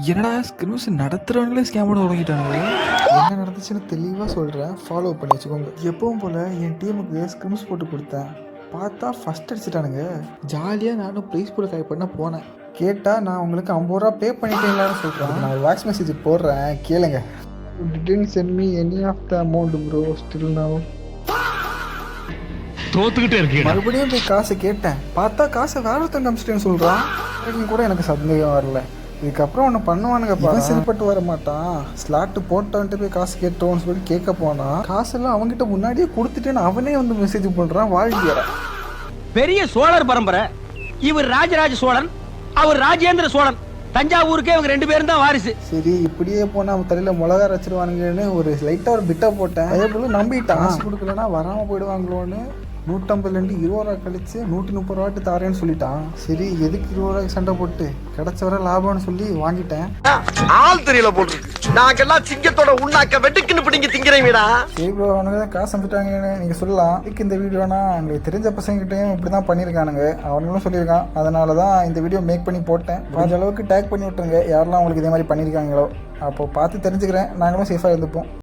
என்னடா scrims நடத்துகிறவங்களே scam பண்ண தொடங்கிட்டாங்க. என்ன நடந்துச்சுன்னு தெளிவாக சொல்கிறேன், ஃபாலோ பண்ணி வச்சுக்கோங்க. எப்பவும் போல் என் டீமுக்கு ஸ்கிரிம்ஸ் போட்டு கொடுத்தேன். பார்த்தா ஃபஸ்ட் அடிச்சிட்டானுங்க. ஜாலியாக நானும் ப்ரைஸ் போட கை பண்ண போனேன். கேட்டால் நான் உங்களுக்கு 50 ரூபா பே பண்ணிட்டீங்களான்னு சொல்கிறேன். நான் ஒரு வாய்ஸ் மெசேஜ் போடுறேன், கேளுங்க. Didn't send me any of the amount bro, still now. தோத்துக்கிட்டே இருக்கீங்க. மறுபடியும் போய் காசு கேட்டேன். பார்த்தா காசை வேற ஒருத்தன் காமிச்சிட்டேன்னு சொல்கிறான். கூட எனக்கு சந்தேகம் வரல. இதுக்கப்புறம் ஒன்று பண்ணுவானுங்க, சரிப்பட்டு வர மாட்டான். ஸ்லாட்டு போட்டவன்ட்டு போய் காசு கேட்டோன்னு சொல்லி கேட்க போனா காசெல்லாம் அவங்ககிட்ட முன்னாடியே கொடுத்துட்டேன்னு அவனே வந்து மெசேஜ் பண்ணுறான். வாழ்க்கையற பெரிய சோழர் பரம்பரை. இவர் ராஜராஜ சோழன், அவர் ராஜேந்திர சோழன். தஞ்சாவூருக்கே இவங்க 2 பேரும் தான் வாரிசு. சரி, இப்படியே போனால் அவன் தலையில் மிளகா அரைச்சிருவானுங்கன்னு ஒரு லைட்டாக ஒரு பிட்டை போட்டேன். அதே போல் நம்பிட்டான். காசு கொடுக்கலன்னா வராமல் போயிடுவாங்களோன்னு 150 20 ரூபா கழிச்சு 130 ரூபாட்டு தாரேன்னு சொல்லிட்டான். சரி, எதுக்கு 20 ரூபாய்க்கு சண்டை போட்டு கிடைச்ச வர லாபம்னு சொல்லி வாங்கிட்டேன். ஆள் தெரியல போட்டுருக்கு. நாங்கெல்லாம் சிங்கத்தோட உண்ணாக்க வெட்டுக்குன்னு பிடிங்க திங்கிறீங்கடா. சரி ப்ரோ, அவனுக்கு தான் காசு அனுப்பிட்டாங்கன்னு நீங்கள் சொல்லலாம். இதுக்கு இந்த வீடியோனா உங்களுக்கு தெரிஞ்ச பசங்ககிட்டையும் இப்படி தான் பண்ணியிருக்கானுங்க. அவனுங்களும் சொல்லியிருக்கான். அதனால தான் இந்த வீடியோ மேக் பண்ணி போட்டேன். கொஞ்ச அளவுக்கு டேக் பண்ணி விட்டுருங்க யாரெல்லாம் உங்களுக்கு இதே மாதிரி பண்ணியிருக்காங்களோ. அப்போது பார்த்து தெரிஞ்சுக்கிறேன். நாங்களும் சேஃபாக இருந்துப்போம்.